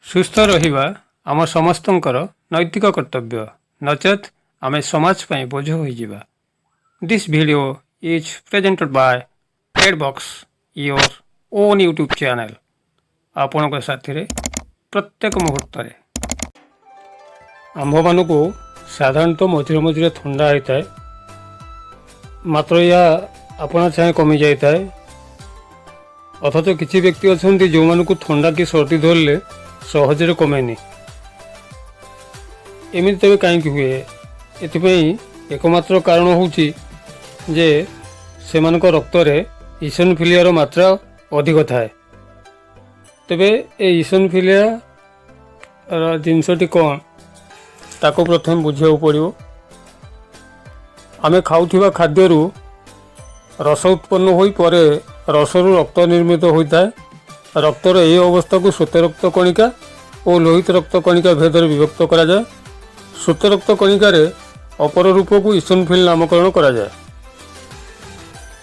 ସୁସ୍ଥ ରହିବା ଆମ ସମସ୍ତଙ୍କର ନୈତିକ କର୍ତ୍ତବ୍ୟ, ନଚେତ୍ ଆମେ ସମାଜ ପାଇଁ ବୋଝ ହୋଇଯିବା। This video is presented by Redbox, your own YouTube channel. ଆପଣଙ୍କ ସାଥିରେ ପ୍ରତ୍ୟେକ ମୁହୂର୍ତ୍ତରେ ଆମ୍ଭମାନଙ୍କୁ ସାଧାରଣତଃ ମଝିରେ ମଝିରେ ଥଣ୍ଡା ହୋଇଥାଏ, ମାତ୍ର ଏହା ଆପଣା ଛାଏଁ କମିଯାଇଥାଏ। ଅଥଚ କିଛି ବ୍ୟକ୍ତି ଅଛନ୍ତି ଯେଉଁମାନଙ୍କୁ ଥଣ୍ଡା କି ସର୍ଦ୍ଦି ଧରିଲେ ସହଜରେ କମେନି। ଏମିତି ତେବେ କାହିଁକି ହୁଏ? ଏଥିପାଇଁ ଏକମାତ୍ର କାରଣ ହେଉଛି ଯେ ସେମାନଙ୍କ ରକ୍ତରେ ଇସନଫିଲିଆର ମାତ୍ରା ଅଧିକ ଥାଏ। ତେବେ ଏ ଇସନଫିଲିଆ ଜିନିଷଟି କ'ଣ ତାକୁ ପ୍ରଥମେ ବୁଝିବାକୁ ପଡ଼ିବ। ଆମେ ଖାଉଥିବା ଖାଦ୍ୟରୁ ରସ ଉତ୍ପନ୍ନ ହୋଇ ପରେ ରସରୁ ରକ୍ତ ନିର୍ମିତ ହୋଇଥାଏ। ରକ୍ତର ଏହି ଅବସ୍ଥାକୁ ଶ୍ୱେତ ରକ୍ତ କଣିକା ଓ ଲୋହିତ ରକ୍ତ କଣିକା ଭେଦରେ ବିଭକ୍ତ କରାଯାଏ। ଶ୍ୱେତ ରକ୍ତ କଣିକାରେ ଅପର ରୂପକୁ ଇସନଫିଲ୍ ନାମକରଣ କରାଯାଏ।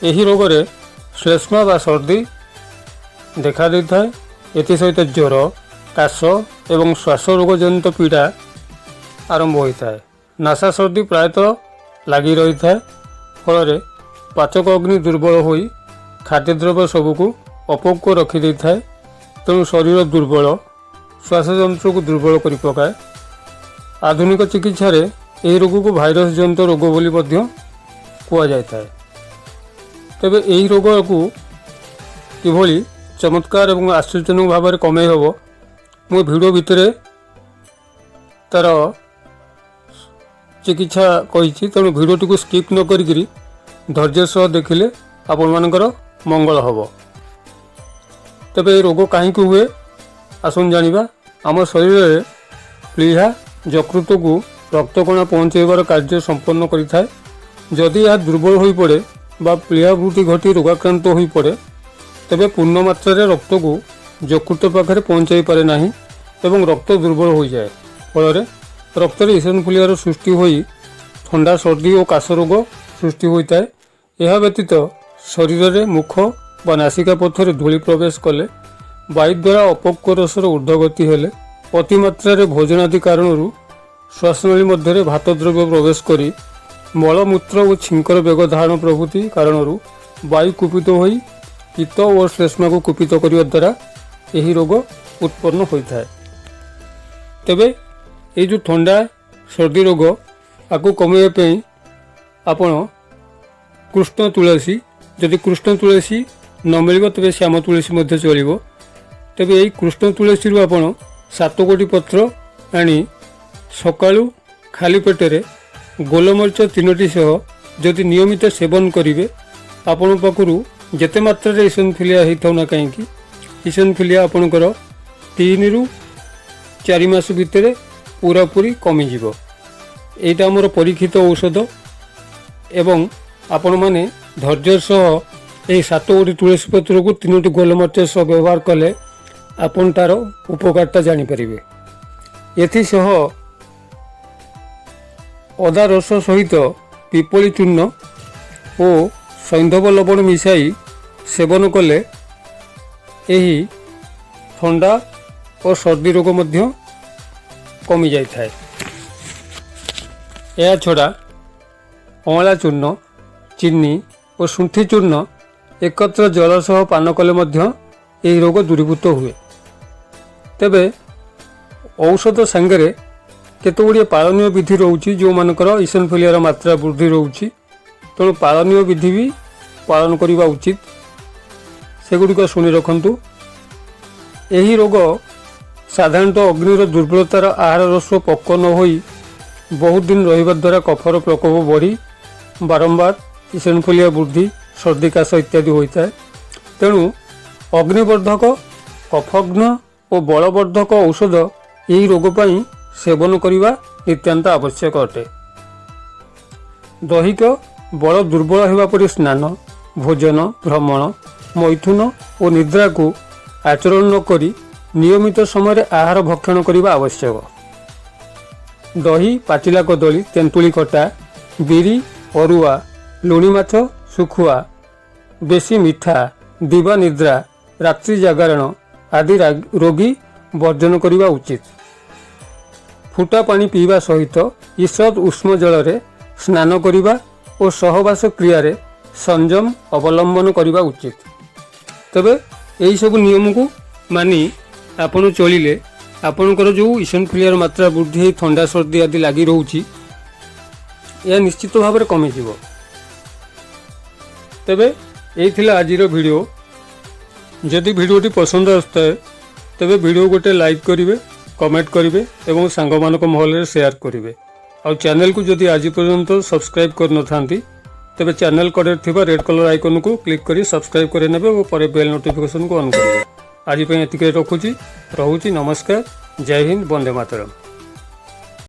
ଏହି ରୋଗରେ ଶ୍ଲେଷ୍ମା ବା ସର୍ଦ୍ଦି ଦେଖା ଦେଇଥାଏ। ଏଥିସହିତ ଜ୍ୱର, କାଶ ଏବଂ ଶ୍ୱାସ ରୋଗ ଜନିତ ପୀଡ଼ା ଆରମ୍ଭ ହୋଇଥାଏ। ନାସା ସର୍ଦ୍ଦି ପ୍ରାୟତଃ ଲାଗି ରହିଥାଏ, ଫଳରେ ପାଚକ ଅଗ୍ନି ଦୁର୍ବଳ ହୋଇ ଖାଦ୍ୟଦ୍ରବ୍ୟ ସବୁକୁ ଅପୋକ ରଖିଦେଇଥାଏ। ତେଣୁ ଶରୀର ଦୁର୍ବଳ, ଶ୍ୱାସଯନ୍ତ୍ରକୁ ଦୁର୍ବଳ କରି ପକାଏ। ଆଧୁନିକ ଚିକିତ୍ସାରେ ଏହି ରୋଗକୁ ଭାଇରସ୍ ଜନିତ ରୋଗ ବୋଲି ମଧ୍ୟ କୁହାଯାଇଥାଏ। ତେବେ ଏହି ରୋଗକୁ କିଭଳି ଚମତ୍କାର ଏବଂ ଆଶ୍ଚର୍ଯ୍ୟଜନକ ଭାବରେ କମେଇ ହେବ, ମୁଁ ଭିଡ଼ିଓ ଭିତରେ ତା'ର ଚିକିତ୍ସା କହିଛି। ତେଣୁ ଭିଡ଼ିଓଟିକୁ ସ୍କିପ୍ ନ କରିକିରି ଧୈର୍ଯ୍ୟ ସହ ଦେଖିଲେ ଆପଣମାନଙ୍କର ମଙ୍ଗଳ ହେବ। ତେବେ ଏହି ରୋଗ କାହିଁକି ହୁଏ ଆସନ୍ତୁ ଜାଣିବା। ଆମ ଶରୀରରେ ପ୍ଳୀହା ଯକୃତକୁ ରକ୍ତକଣା ପହଞ୍ଚାଇବାର କାର୍ଯ୍ୟ ସମ୍ପନ୍ନ କରିଥାଏ। ଯଦି ଏହା ଦୁର୍ବଳ ହୋଇପଡ଼େ ବା ପ୍ଳୀହା ବୃଦ୍ଧି ଘଟି ରୋଗାକ୍ରାନ୍ତ ହୋଇପଡ଼େ, ତେବେ ପୂର୍ଣ୍ଣ ମାତ୍ରାରେ ରକ୍ତକୁ ଯକୃତ ପାଖରେ ପହଞ୍ଚାଇ ପାରେ ନାହିଁ ଏବଂ ରକ୍ତ ଦୁର୍ବଳ ହୋଇଯାଏ। ଫଳରେ ରକ୍ତରେ ଇସନଫୁଲିଆର ସୃଷ୍ଟି ହୋଇ ଥଣ୍ଡା, ସର୍ଦ୍ଦି ଓ କାଶ ରୋଗ ସୃଷ୍ଟି ହୋଇଥାଏ। ଏହା ବ୍ୟତୀତ ଶରୀରରେ ମୁଖ ବା ନାସିକା ପଥରେ ଧୂଳି ପ୍ରବେଶ କଲେ, ବାୟୁ ଦ୍ୱାରା ଅପକ୍ୱ ରସର ଊର୍ଦ୍ଧ୍ୱଗତି ହେଲେ, ଅତିମାତ୍ରାରେ ଭୋଜନାଦି କାରଣରୁ ଶ୍ୱାସନଳୀ ମଧ୍ୟରେ ଭାତଦ୍ରବ୍ୟ ପ୍ରବେଶ କରି, ମଳମୂତ୍ର ଓ ଛିଙ୍କର ବେଗ ଧାରଣ ପ୍ରଭୃତି କାରଣରୁ ବାୟୁ କୁପିତ ହୋଇ ପିତ୍ତ ଓ ଶ୍ଲେଷ୍ମାକୁ କୁପିତ କରିବା ଦ୍ୱାରା ଏହି ରୋଗ ଉତ୍ପନ୍ନ ହୋଇଥାଏ। ତେବେ ଏଇ ଯେଉଁ ଥଣ୍ଡା ସର୍ଦ୍ଦି ରୋଗ, ଆକୁ କମାଇବା ପାଇଁ ଆପଣ କୃଷ୍ଣ ତୁଳସୀ, ଯଦି କୃଷ୍ଣ ତୁଳସୀ ନ ମିଳିବ ତେବେ ଶ୍ୟାମ ତୁଳସୀ ମଧ୍ୟ ଚଳିବ। ତେବେ ଏହି କୃଷ୍ଣ ତୁଳସୀରୁ ଆପଣ 7 ଗୋଟି ପତ୍ର ଆଣି ସକାଳୁ ଖାଲି ପେଟରେ ଗୋଲମରିଚ 3ଟି ସହ ଯଦି ନିୟମିତ ସେବନ କରିବେ, ଆପଣଙ୍କ ପାଖରୁ ଯେତେ ମାତ୍ରାରେ ଇସନଫିଲିଆ ହେଇଥାଉ ନା କାହିଁକି, ଇସନଫିଲିଆ ଆପଣଙ୍କର 3 ରୁ 4 ମାସ ଭିତରେ ପୁରାପୁରି କମିଯିବ। ଏଇଟା ଆମର ପରୀକ୍ଷିତ ଔଷଧ ଏବଂ ଆପଣମାନେ ଧୈର୍ଯ୍ୟ ସହ ଏହି 7 ଗୋଟି ତୁଳସୀ ପତ୍ରକୁ 3ଟି ଗୋଲମରିଚ ସହ ବ୍ୟବହାର କଲେ ଆପଣ ତା'ର ଉପକାରଟା ଜାଣିପାରିବେ। ଏଥିସହ ଅଦା ରସ ସହିତ ପିପଳି ଚୂର୍ଣ୍ଣ ଓ ସୈନ୍ଧବ ଲବଣ ମିଶାଇ ସେବନ କଲେ ଏହି ଥଣ୍ଡା ଓ ସର୍ଦ୍ଦି ରୋଗ ମଧ୍ୟ କମିଯାଇଥାଏ। ଏହାଛଡ଼ା ଅଁଳା ଚୂର୍ଣ୍ଣ, ଚିନି ଓ ଶୁଣ୍ଠି ଚୂର୍ଣ୍ଣ ଏକତ୍ର ଜଳ ସହ ପାନ କଲେ ମଧ୍ୟ ଏହି ରୋଗ ଦୂରୀଭୂତ ହୁଏ। ତେବେ ଔଷଧ ସାଙ୍ଗରେ କେତେଗୁଡ଼ିଏ ପାଳନୀୟ ବିଧି ରହୁଛି ଯେଉଁମାନଙ୍କର ଇସନଫିଲିଆର ମାତ୍ରା ବୃଦ୍ଧି ରହୁଛି। ତେଣୁ ପାଳନୀୟ ବିଧି ବି ପାଳନ କରିବା ଉଚିତ। ସେଗୁଡ଼ିକ ଶୁଣି ରଖନ୍ତୁ। ଏହି ରୋଗ ସାଧାରଣତଃ ଅଗ୍ନିର ଦୁର୍ବଳତାର ଆହାର ରସ ପକ୍କ ନ ହୋଇ ବହୁତ ଦିନ ରହିବା ଦ୍ୱାରା କଫର ପ୍ରକୋପ ବଢ଼ି ବାରମ୍ବାର ଇସନଫିଲିଆ ବୃଦ୍ଧି, ସର୍ଦ୍ଦି, କାଶ ଇତ୍ୟାଦି ହୋଇଥାଏ। ତେଣୁ ଅଗ୍ନିବର୍ଦ୍ଧକ, କଫଘ୍ନ ଓ ବଳବର୍ଦ୍ଧକ ଔଷଧ ଏହି ରୋଗ ପାଇଁ ସେବନ କରିବା ନିତ୍ୟାନ୍ତ ଆବଶ୍ୟକ ଅଟେ। ଦୈହିକ ବଳ ଦୁର୍ବଳ ହେବା ପରି ସ୍ନାନ, ଭୋଜନ, ଭ୍ରମଣ, ମୈଥୁନ ଓ ନିଦ୍ରାକୁ ଆଚରଣ ନ କରି ନିୟମିତ ସମୟରେ ଆହାର ଭକ୍ଷଣ କରିବା ଆବଶ୍ୟକ। ଦହି, ପାଚିଲା କଦଳୀ, ତେନ୍ତୁଳି ଖଟା, ବିରି, ଅରୁଆ, ଲୁଣି ମାଛ, ଶୁଖୁଆ, ବେଶୀ ମିଠା, ଦିବା ନିଦ୍ରା, ରାତ୍ରି ଜାଗରଣ ଆଦି ରୋଗୀ ବର୍ଜନ କରିବା ଉଚିତ। ଫୁଟା ପାଣି ପିଇବା ସହିତ ଈଷତ୍ ଉଷ୍ମ ଜଳରେ ସ୍ନାନ କରିବା ଓ ସହବାସ କ୍ରିୟାରେ ସଂଯମ ଅବଲମ୍ବନ କରିବା ଉଚିତ। ତେବେ ଏହିସବୁ ନିୟମକୁ ମାନି ଆପଣ ଚଳିଲେ ଆପଣଙ୍କର ଯେଉଁ ଇସନଫୁଲିଆର ମାତ୍ରା ବୃଦ୍ଧି ହେଇ ଥଣ୍ଡା ସର୍ଦ୍ଦି ଆଦି ଲାଗି ରହୁଛି ଏହା ନିଶ୍ଚିତ ଭାବରେ କମିଯିବ। ତେବେ এই ଥିଲା ଆଜିର ଭିଡ଼ିଓ। ଯଦି ଭିଡ଼ିଓଟି ପସନ୍ଦ ଆସୁଥାଏ ତେବେ ଭିଡ଼ିଓ ଗୋଟେ ଲାଇକ୍ କରିବେ, କମେଣ୍ଟ କରିବେ ଏବଂ ସାଙ୍ଗମାନଙ୍କ ମହଲରେ ସେୟାର କରିବେ। ଆଉ ଚ୍ୟାନେଲକୁ ଯଦି ଆଜି ପର୍ଯ୍ୟନ୍ତ ସବସ୍କ୍ରାଇବ୍ କରିନଥାନ୍ତି ତେବେ ଚ୍ୟାନେଲ କଡ଼ରେ ଥିବା ରେଡ୍ କଲର୍ ଆଇକନ୍କୁ କ୍ଲିକ୍ କରି ସବସ୍କ୍ରାଇବ୍ କରିନେବେ ଓ ପରେ ବେଲ୍ ନୋଟିଫିକେସନ୍କୁ ଅନ୍ କରିବେ। ଆଜି ପାଇଁ ଏତିକି ରଖୁଛି। ନମସ୍କାର। ଜୟ ହିନ୍ଦ। ବନ୍ଦେ ମାତରମ୍।